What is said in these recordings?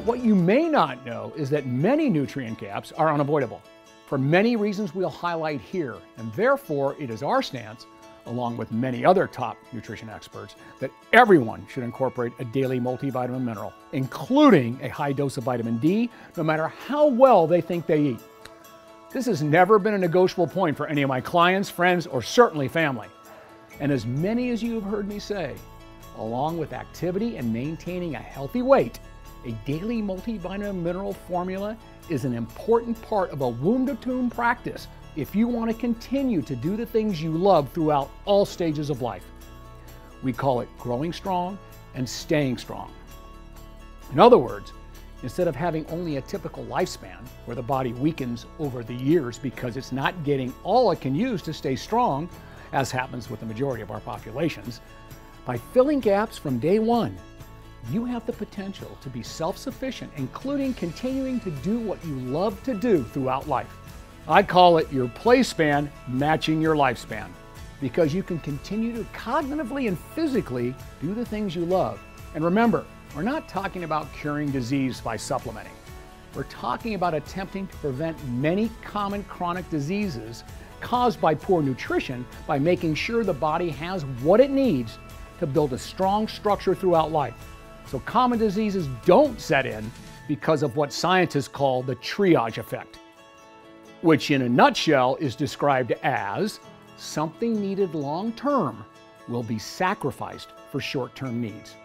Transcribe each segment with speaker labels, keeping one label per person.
Speaker 1: what you may not know is that many nutrient gaps are unavoidable for many reasons we'll highlight here, and therefore it is our stance, along with many other top nutrition experts, that everyone should incorporate a daily multivitamin mineral, including a high dose of vitamin D, no matter how well they think they eat. This has never been a negotiable point for any of my clients, friends, or certainly family. And as many as you have heard me say, along with activity and maintaining a healthy weight, a daily multivitamin mineral formula is an important part of a womb-to-tomb practice if you want to continue to do the things you love throughout all stages of life. We call it growing strong and staying strong. In other words, instead of having only a typical lifespan where the body weakens over the years because it's not getting all it can use to stay strong, as happens with the majority of our populations, by filling gaps from day one, you have the potential to be self-sufficient, including continuing to do what you love to do throughout life. I call it your play span matching your lifespan, because you can continue to cognitively and physically do the things you love. And remember, we're not talking about curing disease by supplementing. We're talking about attempting to prevent many common chronic diseases caused by poor nutrition by making sure the body has what it needs to build a strong structure throughout life, so common diseases don't set in because of what scientists call the triage effect, which in a nutshell is described as something needed long-term will be sacrificed for short-term needs.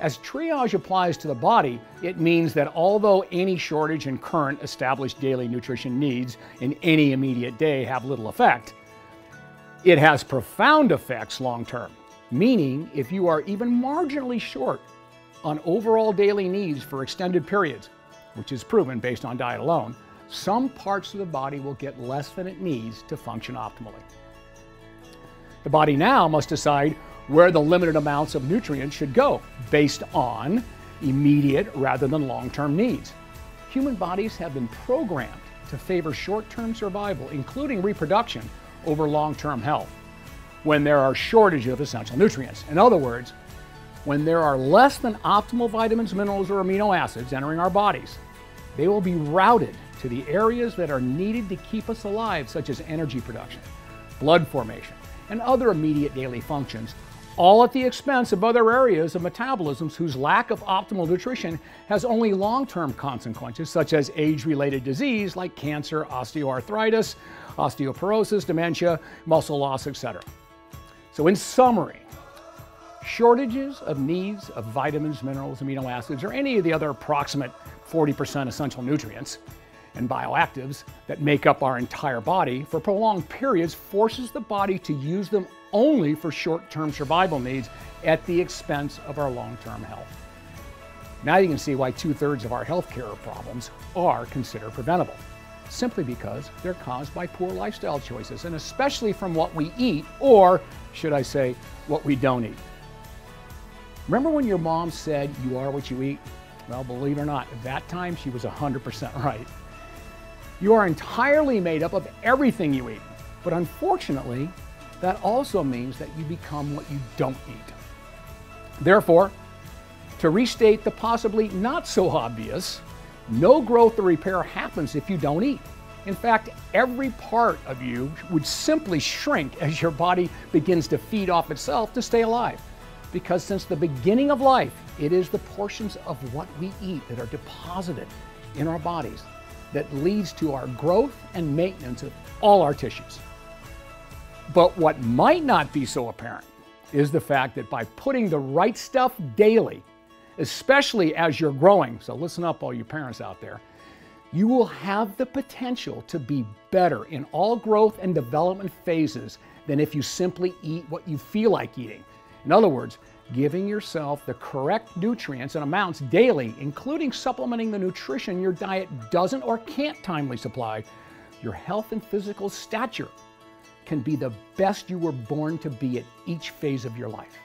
Speaker 1: As triage applies to the body, it means that although any shortage in current established daily nutrition needs in any immediate day have little effect, it has profound effects long-term, meaning if you are even marginally short on overall daily needs for extended periods, which is proven based on diet alone, some parts of the body will get less than it needs to function optimally. The body now must decide where the limited amounts of nutrients should go based on immediate rather than long-term needs. Human bodies have been programmed to favor short-term survival, including reproduction, over long-term health when there are shortages of essential nutrients. In other words, when there are less than optimal vitamins, minerals, or amino acids entering our bodies, they will be routed to the areas that are needed to keep us alive, such as energy production, blood formation, and other immediate daily functions, all at the expense of other areas of metabolisms whose lack of optimal nutrition has only long-term consequences, such as age-related disease like cancer, osteoarthritis, osteoporosis, dementia, muscle loss, etc. So in summary, shortages of needs of vitamins, minerals, amino acids, or any of the other approximate 40% essential nutrients and bioactives that make up our entire body for prolonged periods forces the body to use them only for short-term survival needs at the expense of our long-term health. Now you can see why 2/3 of our healthcare problems are considered preventable, simply because they're caused by poor lifestyle choices, and especially from what we eat, or should I say, what we don't eat. Remember when your mom said, "You are what you eat"? Well, believe it or not, at that time she was 100% right. You are entirely made up of everything you eat, but unfortunately, that also means that you become what you don't eat. Therefore, to restate the possibly not so obvious, no growth or repair happens if you don't eat. In fact, every part of you would simply shrink as your body begins to feed off itself to stay alive. Because since the beginning of life, it is the portions of what we eat that are deposited in our bodies that leads to our growth and maintenance of all our tissues. But what might not be so apparent is the fact that by putting the right stuff daily, especially as you're growing, so listen up all you parents out there, you will have the potential to be better in all growth and development phases than if you simply eat what you feel like eating. In other words, giving yourself the correct nutrients and amounts daily, including supplementing the nutrition your diet doesn't or can't timely supply, your health and physical stature can be the best you were born to be at each phase of your life.